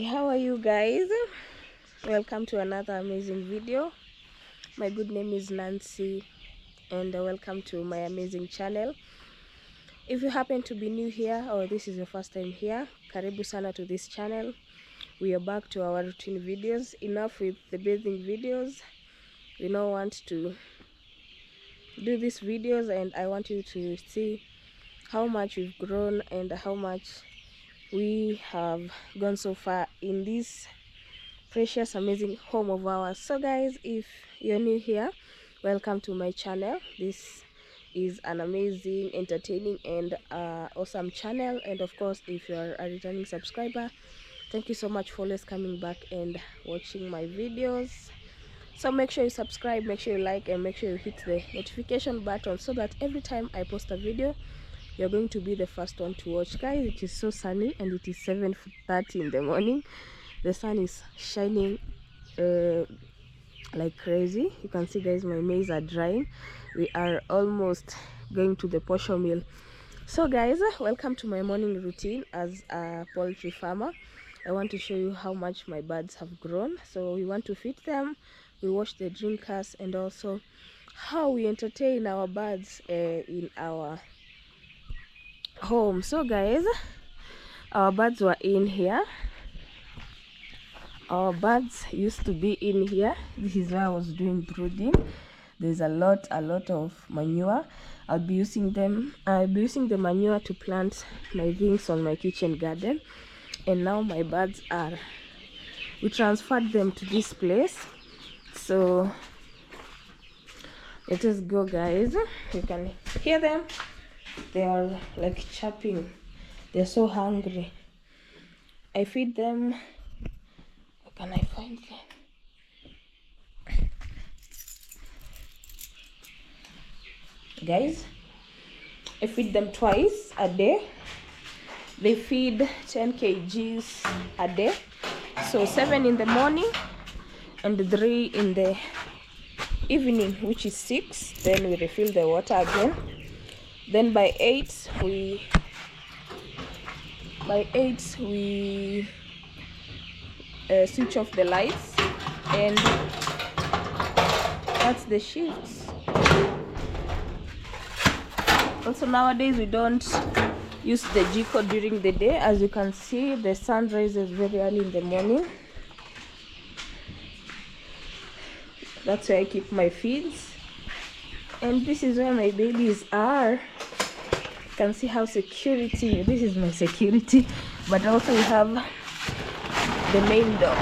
How are you guys? Welcome to another amazing video. My good name is Nancy and welcome to my amazing channel. If you happen to be new here or this is your first time here, karibu sana to this channel. We are back to our routine videos. Enough with the bathing videos. We now want to do these videos and I want you to see how much we've grown and how much we have gone so far in this precious amazing home of ours. So guys, if you're new here, welcome to my channel. This is an amazing, entertaining and awesome channel, and of course if you're a returning subscriber, thank you so much for always coming back and watching my videos. So make sure you subscribe, make sure you like, and make sure you hit the notification button so that every time I post a video you're going to be the first one to watch. Guys, it is so sunny and it is 7:30 in the morning. The sun is shining like crazy. You can see guys, my maize are drying. We are almost going to the posho mill. So guys, welcome to my morning routine as a poultry farmer. I want to show you how much my birds have grown. So we want to feed them, we wash the drinkers, and also how we entertain our birds in our home. So guys, our birds were in here. Our birds used to be in here. This is where I was doing brooding. There's a lot of manure. I'll be using the manure to plant my things on my kitchen garden. And now my birds we transferred them to this place. So let us go guys. You can hear them. They are like chirping. They're so hungry. I feed them. Where can I find them? Guys, I feed them twice a day. They feed 10 kgs a day. So 7 in the morning and 3 in the evening, which is 6. Then we refill the water again. Then by 8 we switch off the lights, and that's the shifts. Also nowadays we don't use the jiko during the day. As you can see, the sun rises very early in the morning. That's where I keep my feeds, and this is where my babies are. You can see how security, this is my security, but also we have the main door.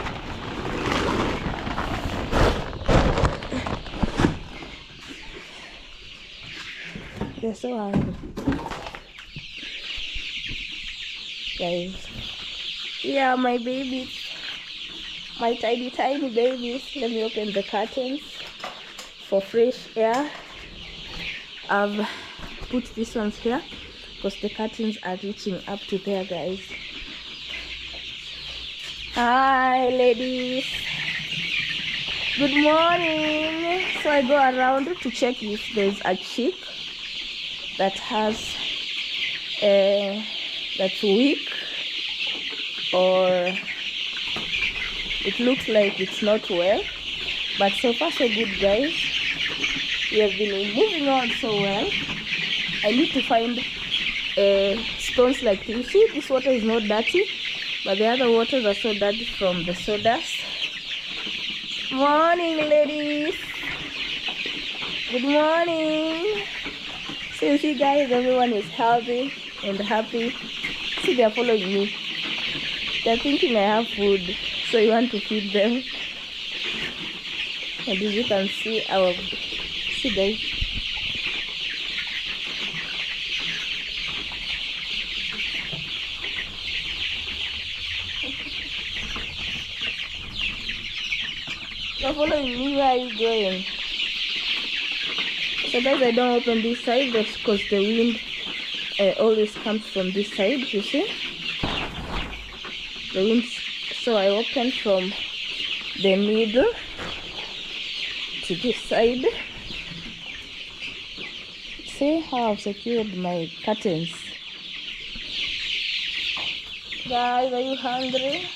They're so hungry guys. Yeah, my babies, my tiny babies. Let me open the curtains for fresh air. I've put these ones here because the curtains are reaching up to there guys. Hi ladies, good morning. So I go around to check if there's a chick that has that's weak, or it looks like it's not well, but so far so good guys. We have been moving on so well. I need to find stones like this. You see, this water is not dirty, but the other waters are so dirty from the sawdust. Morning ladies, good morning. So you see guys, everyone is healthy and happy. See, they are following me. They're thinking I have food, so you want to feed them. And as you can see, see guys, you're following me. Where are you going? So guys, I don't open this side because the wind always comes from this side, you see the wind. So I open from the middle to this side. See how I've secured my curtains. Guys, are you hungry?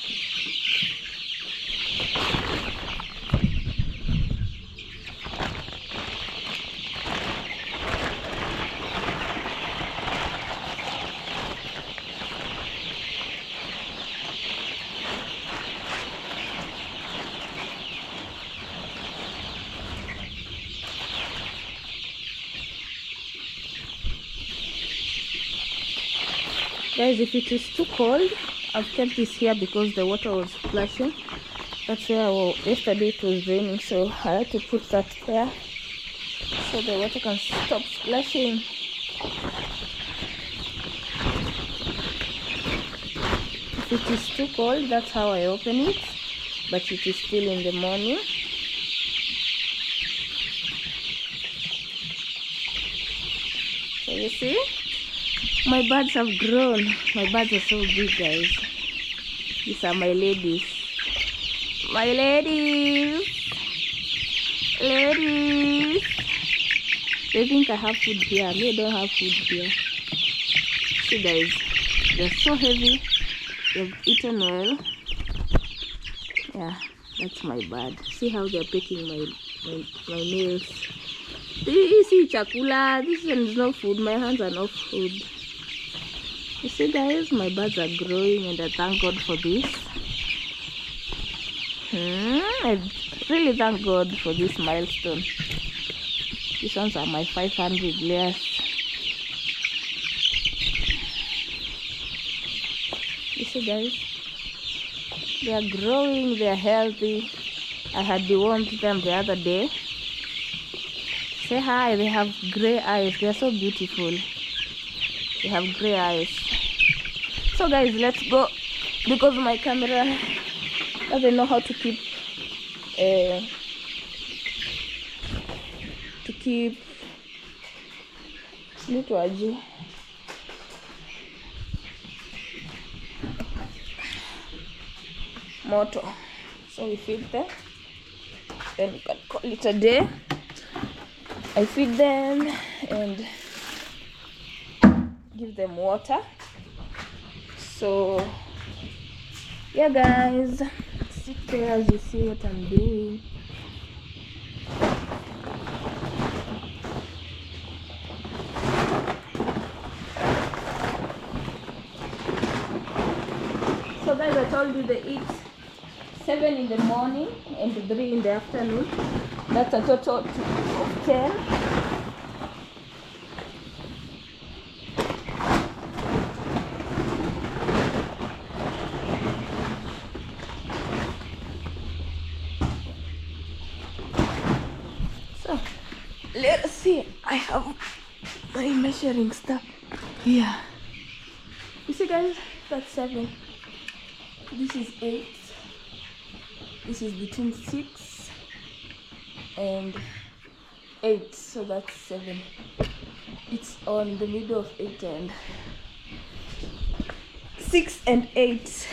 Guys, if it is too cold, I've kept this here because the water was splashing. That's where yesterday it was raining, so I had to put that there so the water can stop splashing. If it is too cold, that's how I open it, but it is still in the morning. So you see, my birds have grown. My birds are so big, guys. These are my ladies. My ladies. Ladies. They think I have food here. Me, I don't have food here. See, guys, they're so heavy. They've eaten well. Yeah, that's my bird. See how they're picking my nails. This is chakula. This one is no food. My hands are no food. You see, guys, my birds are growing, and I thank God for this. I really thank God for this milestone. These ones are my 500 layers. You see, guys, they are growing, they are healthy. I had dewormed them the other day. Say hi. They have gray eyes. They are so beautiful. They have gray eyes. So, guys, let's go, because my camera doesn't know how to keep moto. So we feed them, then we can call it a day. I feed them and give them water. So yeah, guys, sit there as you see what I'm doing. So guys, I told you they eat 7 in the morning and 3 in the afternoon. That's a total of 10. So let us see. I have my measuring stuff here. You see, guys, that's 7. This is 8. This is between 6 and 8, so that's 7. It's on the middle of 8 and 6 and 8.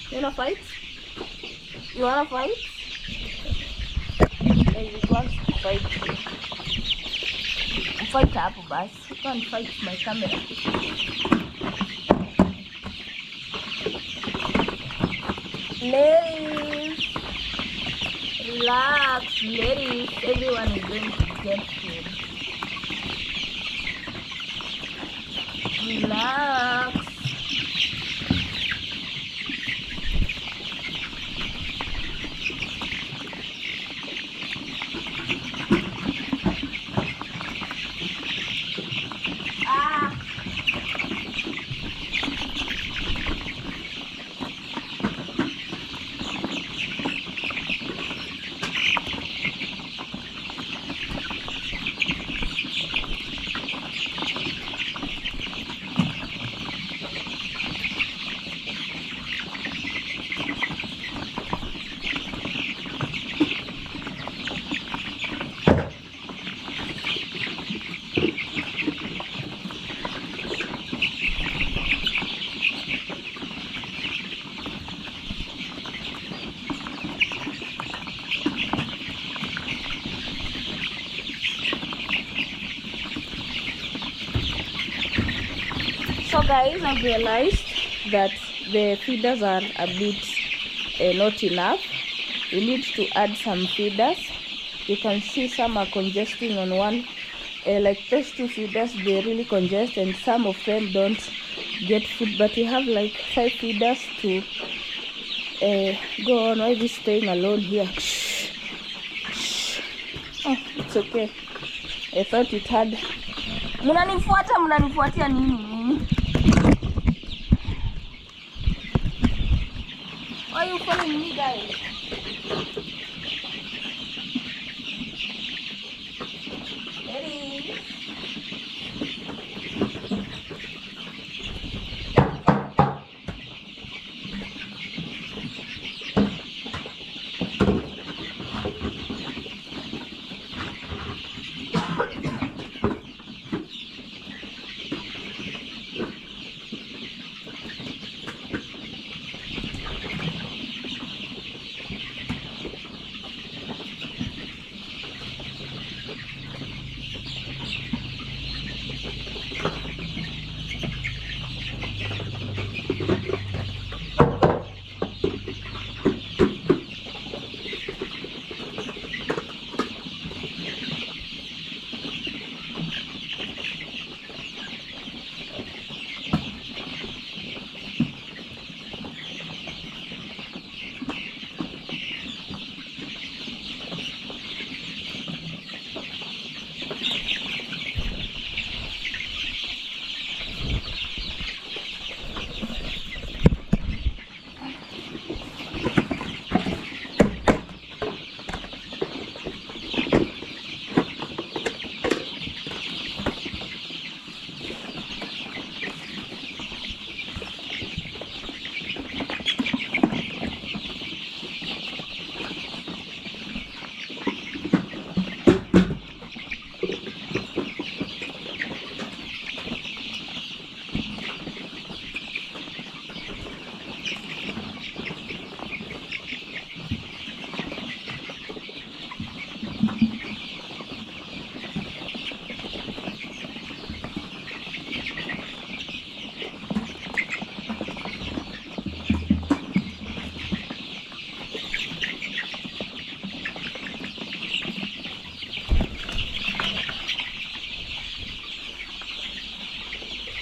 You wanna fight? You wanna fight? Hey, you want to fight? Fight up, boss. You can't fight my camera. Ladies, relax. Ladies, everyone is going to get food. Relax. So guys, I've realized that the feeders are a bit not enough. We need to add some feeders. You can see some are congesting on one, like those 2 feeders, they really congest, and some of them don't get food. But we have like 5 feeders to go on. Why is this staying alone here? Shh. Shh. Oh, it's okay. I thought it had. Mnanifuatia nini? Why are you following me, guys? Ready?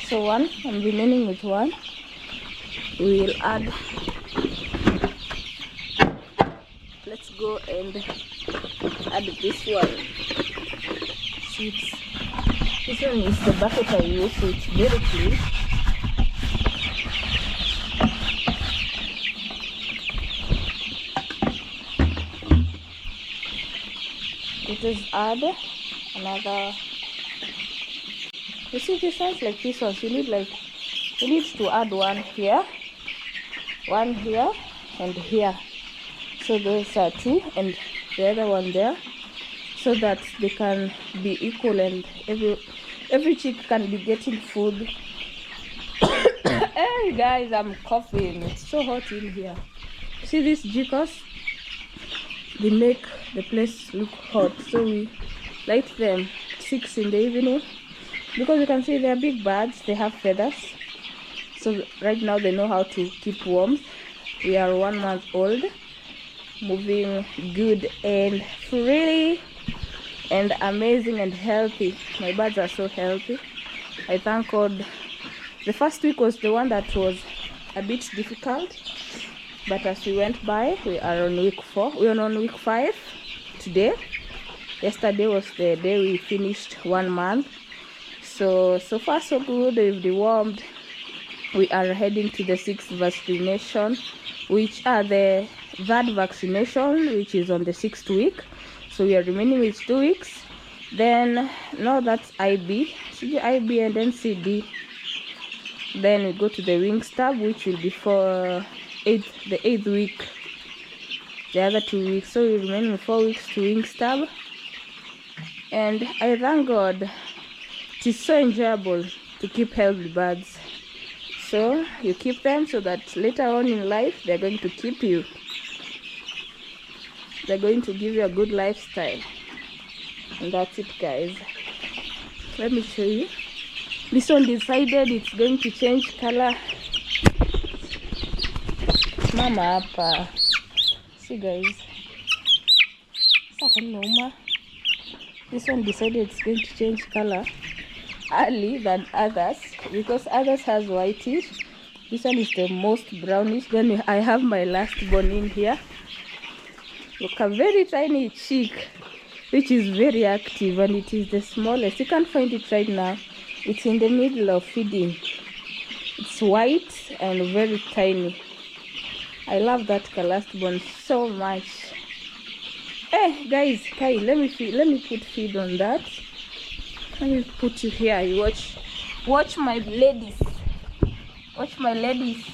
So one, I'm remaining with one. We will add. Let's go and add this one. See, this one is the bucket I use, so it's very clean. It is add another. You see this ones like this ones, you need to add one here, and here. So those are 2 and the other one there, so that they can be equal and every chick can be getting food. Hey guys, I'm coughing. It's so hot in here. See these jikos? They make the place look hot. So we light them 6 in the evening. Because you can see they are big birds, they have feathers. So right now they know how to keep warm. We are 1 month old, moving good and freely and amazing and healthy. My birds are so healthy. I thank God. The first week was the one that was a bit difficult, but as we went by, we are on week 4. We are on week 5 today. Yesterday was the day we finished 1 month. So far so good. We've dewormed. We are heading to the 6th vaccination, which are the 3rd vaccination, which is on the 6th week. So we are remaining with 2 weeks. Then no, that's IB, IB and then CD. Then we go to the wing stab, which will be for the 8th week, the other 2 weeks. So we remain with 4 weeks to wing stab. And I thank God. It is so enjoyable to keep healthy birds. So you keep them so that later on in life they're going to keep you. They're going to give you a good lifestyle. And that's it, guys. Let me show you. This one decided it's going to change color. Mama hapa. See, guys. This one decided it's going to change color early than others, because others has whitish. This one is the most brownish. Then I have my last born in here. Look, a very tiny chick, which is very active, and it is the smallest. You can't find it right now. It's in the middle of feeding. It's white and very tiny. I love that last born so much. Hey guys, Kai, let me put feed on that. Let me put you here. You watch my ladies. Watch my ladies.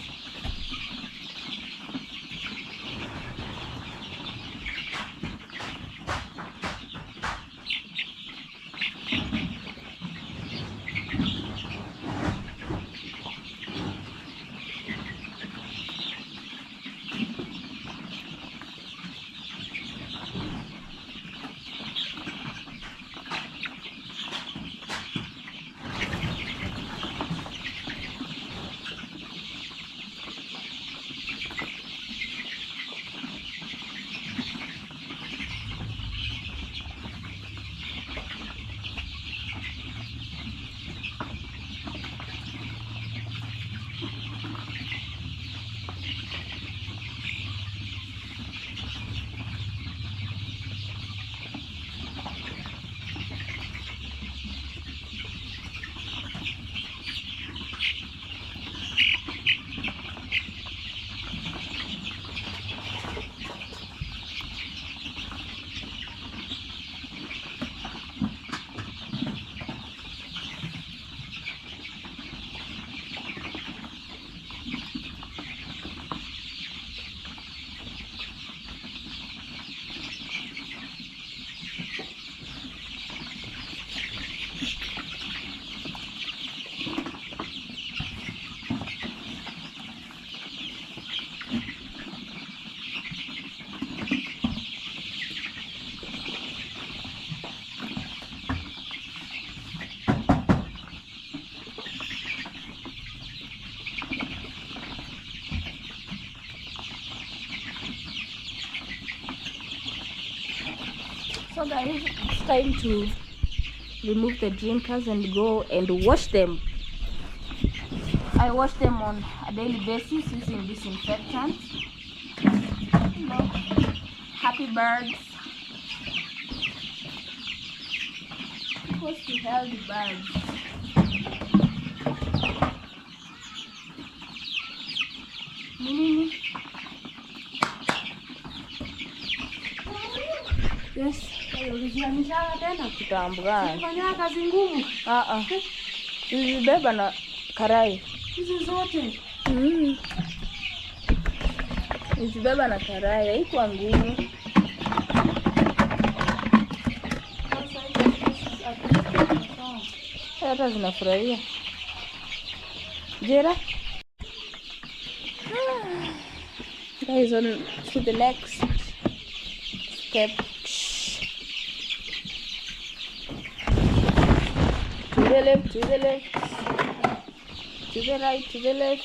So guys, it's time to remove the drinkers and go and wash them. I wash them on a daily basis using disinfectant. You know, happy birds. Supposed to healthy birds. Yes. Kitambo gani? Fanya kazi ngumu. Nilibeba na karai. Hizi zote. Nilibeba na karai, haikuwa ngumu. Hata zinafurahia. Jera. Guys, on to the next step. To the left, to the left, to the right, to the left.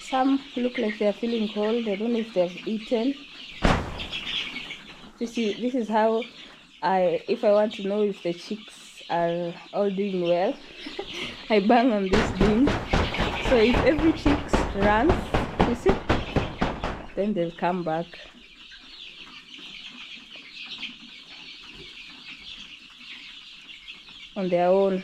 Some look like they are feeling cold. I don't know if they have eaten. This is how if I want to know if the chicks are all doing well, I bang on this thing. So if every chicks runs, you see, then they'll come back. On their own.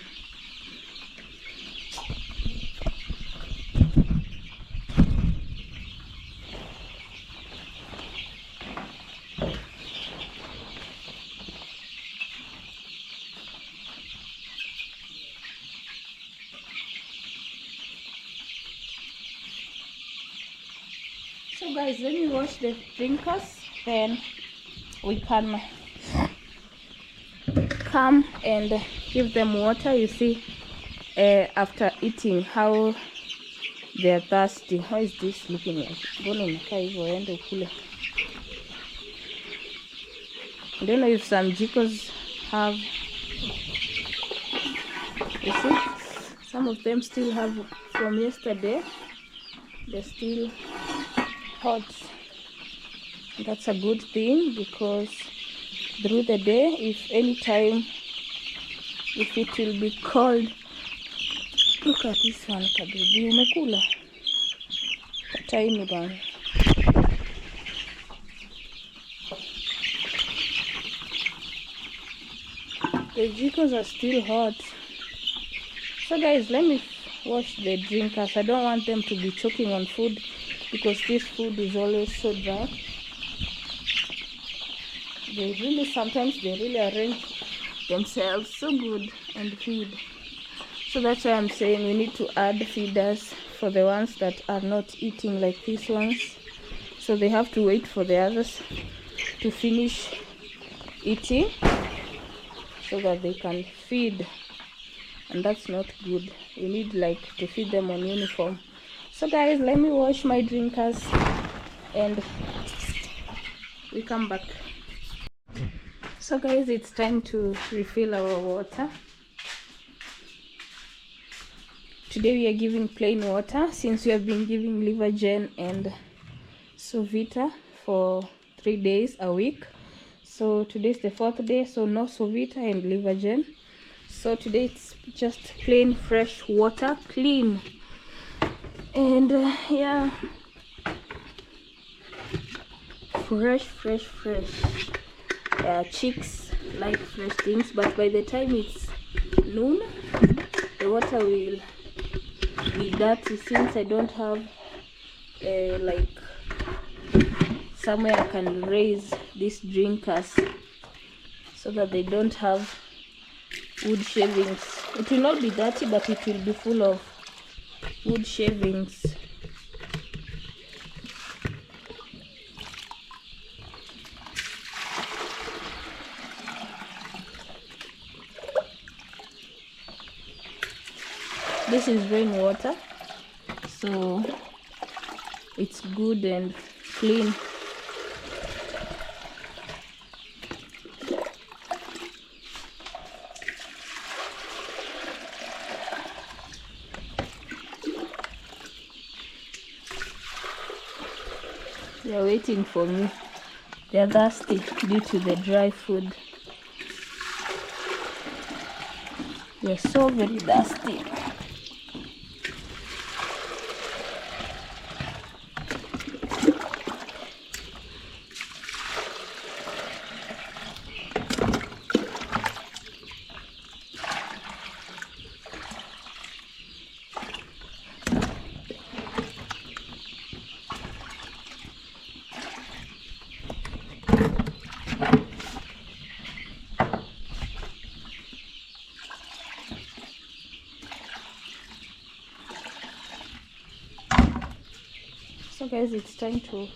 So guys, let me wash the drinkers, then we can come and give them water. You see, after eating, how they are thirsty. How is this looking like? I don't know if some jikos have, you see, some of them still have from yesterday. They're still hot. That's a good thing, because through the day, if it will be cold. Look at this one, kabibi, umekula tiny one. The jikos are still hot. So guys, let me wash the drinkers. I don't want them to be choking on food, because this food is always so dry. Sometimes they really arrange themselves so good and feed. So that's why I'm saying we need to add feeders for the ones that are not eating, like these ones. So they have to wait for the others to finish eating so that they can feed, and that's not good. You need like to feed them on uniform. So guys, let me wash my drinkers and we come back. So guys, it's time to refill our water. Today we are giving plain water, since we have been giving Livergen and Sovita for 3 days a week. So today's the 4th day, so no Sovita and Livergen. So today it's just plain fresh water, clean. And yeah, fresh. Chicks like fresh things, but by the time it's noon, the water will be dirty, since I don't have like somewhere I can raise these drinkers so that they don't have wood shavings. It will not be dirty, but it will be full of wood shavings. This is rainwater, so it's good and clean. They are waiting for me. They are thirsty due to the dry food. They are so very thirsty. So guys, it's time to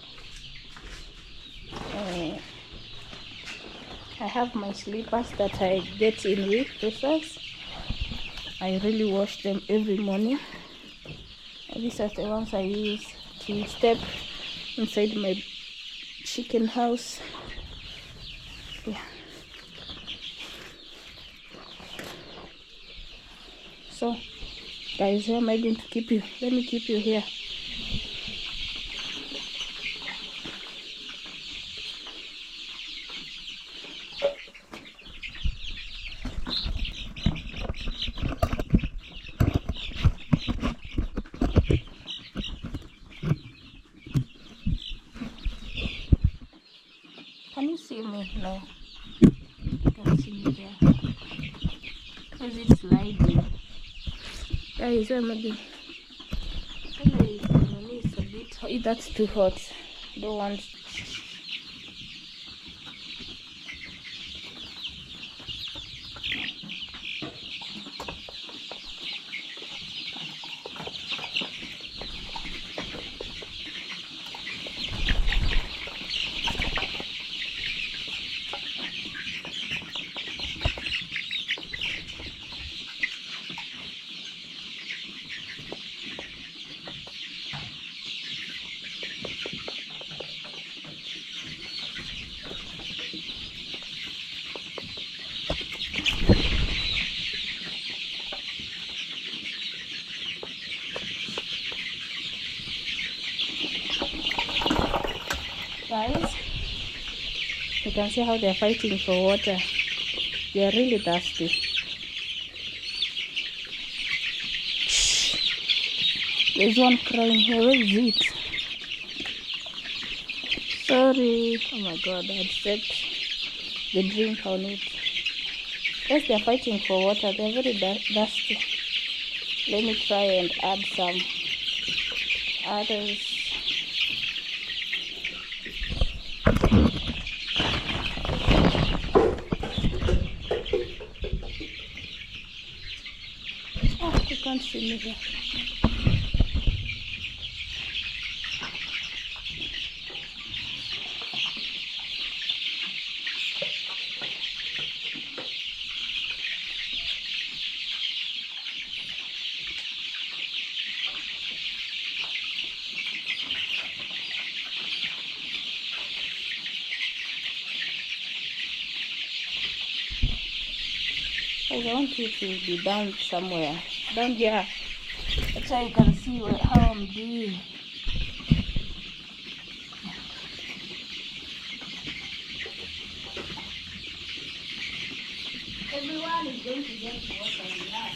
I have my slippers that I get in with Pesos. I really wash them every morning. These are the ones I use to step inside my chicken house. Yeah. So guys, where am I going to keep you? Let me keep you here. No, you can see me there. Is it sliding? Yeah, it's maybe. It's a bit. Oh, that's too hot. Don't want. Guys, you can see how they're fighting for water. They're really thirsty. Shh. There's one crying here. Where is it? Sorry. Oh my god, I had set the drink on it. Yes, they're fighting for water. They're very thirsty. Let me try and add some others. Oh, you can't see me here. I want you to be down somewhere. Down here. That's how you can see how I'm doing. Everyone is going to get water in that.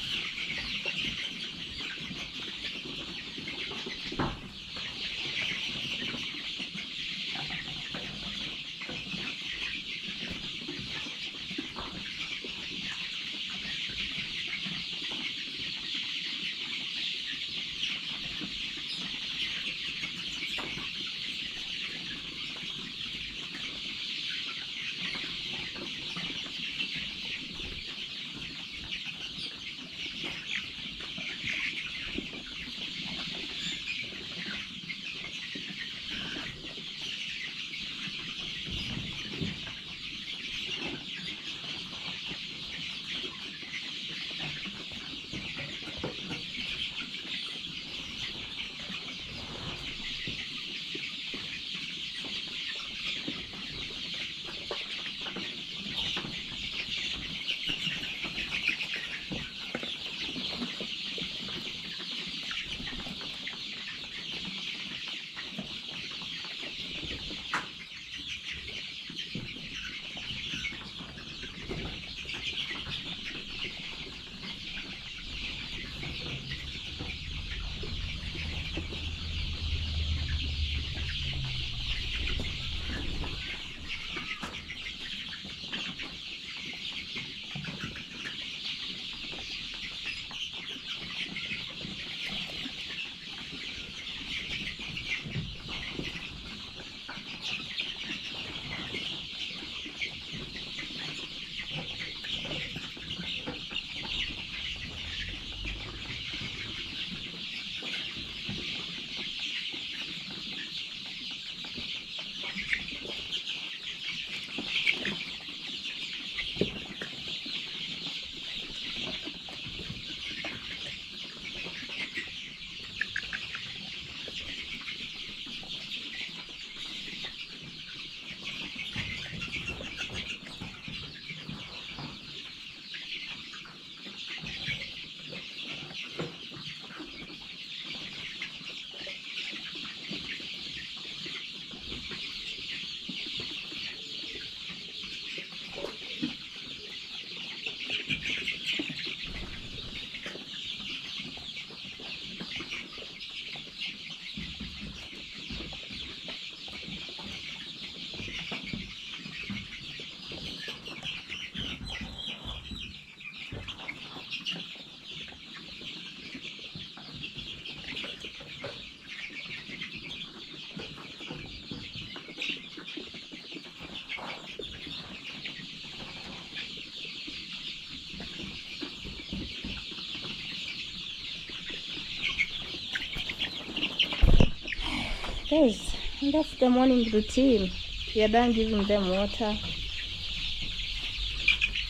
Guys, that's the morning routine. We are done giving them water.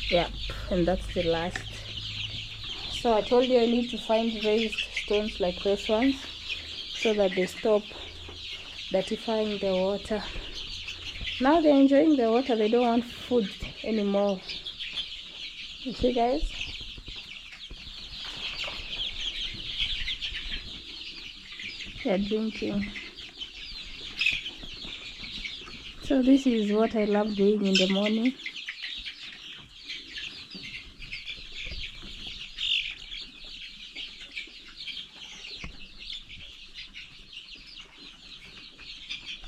Yep, and that's the last. So I told you I need to find raised stones like those ones so that they stop dirtifying the water. Now they're enjoying the water, they don't want food anymore. You see, guys? They're drinking. So this is what I love doing in the morning.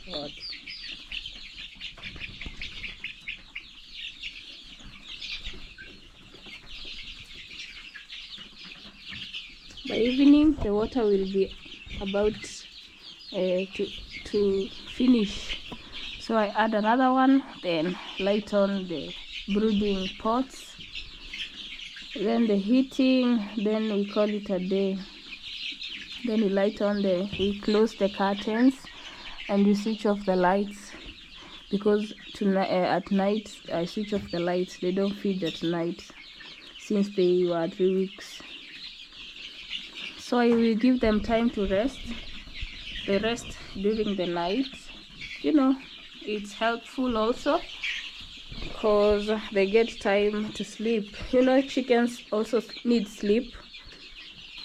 God. By evening, the water will be about to finish. So I add another one, then light on the brooding pots, then the heating, then we call it a day. Then we light on we close the curtains and we switch off the lights, because tonight at night I switch off the lights. They don't feed at night since they were 3 weeks. So I will give them time to rest. They rest during the night. You know, it's helpful also because they get time to sleep. You know, chickens also need sleep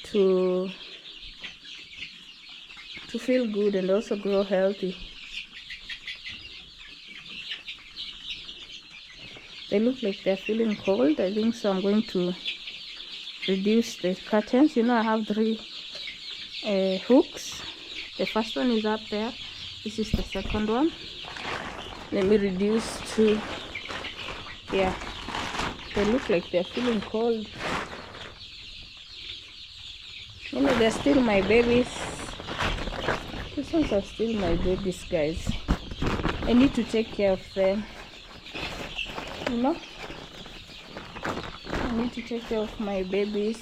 to feel good and also grow healthy. They look like they're feeling cold, I think, so I'm going to reduce the curtains. You know, I have 3 hooks. The first one is up there. This is the second one. Let me reduce to, yeah, they look like they're feeling cold. You know, they're still my babies. These ones are still my babies, guys. I need to take care of them. You know, I need to take care of my babies.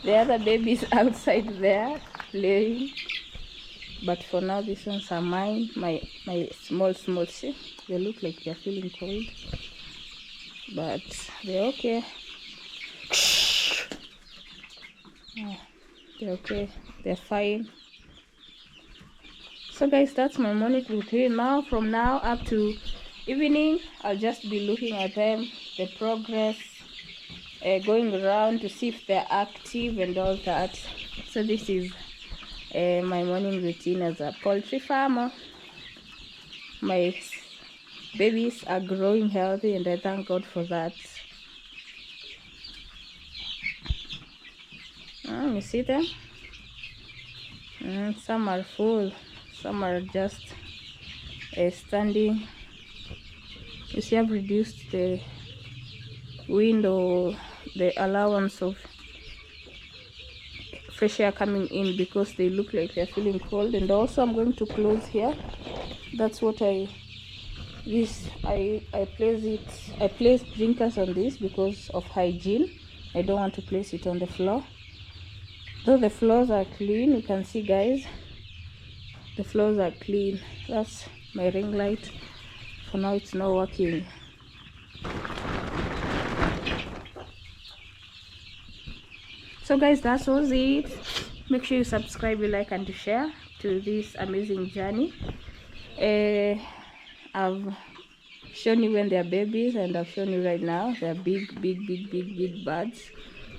The other babies outside there playing, but for now these ones are mine. My small, see, they look like they're feeling cold, but they're okay. Yeah, they're okay, they're fine. So guys, that's my morning routine. Now from now up to evening, I'll just be looking at them, the progress, going around to see if they're active and all that. So this is my morning routine as a poultry farmer. My babies are growing healthy and I thank God for that. You see them? Some are full, some are just standing. You see, I've reduced the window, the allowance of fresh air coming in, because they look like they're feeling cold. And also I'm going to close here. That's what I place drinkers on this because of hygiene. I don't want to place it on the floor. Though the floors are clean, you can see, guys, the floors are clean. That's my ring light. For now it's not working. So guys, that was it. Make sure you subscribe, you like, and to share to this amazing journey. I've shown you when they're babies, and I've shown you right now they're big birds.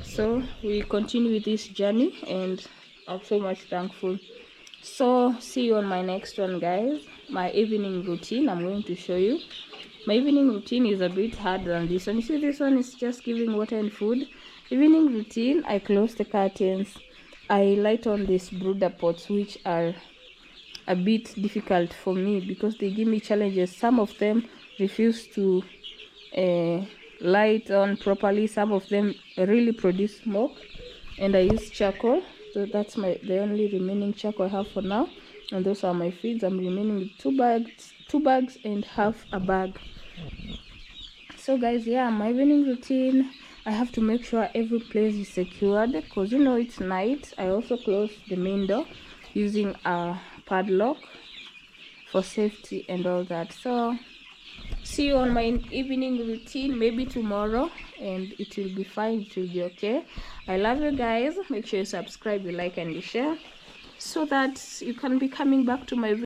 So we continue with this journey, and I'm so much thankful. So see you on my next one, guys. My evening routine, I'm going to show you. My evening routine is a bit harder than this one. You see, this one is just giving water and food. Evening routine, I close the curtains, I light on these brooder pots, which are a bit difficult for me because they give me challenges. Some of them refuse to light on properly. Some of them really produce smoke, and I use charcoal. So that's the only remaining charcoal I have for now, and those are my feeds. I'm remaining with 2 bags and half a bag. So guys, yeah, my evening routine, I have to make sure every place is secured because, you know, it's night. I also close the main door using a padlock for safety and all that. So see you on my evening routine, maybe tomorrow, and it will be fine, it will be okay. I love you guys. Make sure you subscribe, you like, and you share, so that you can be coming back to my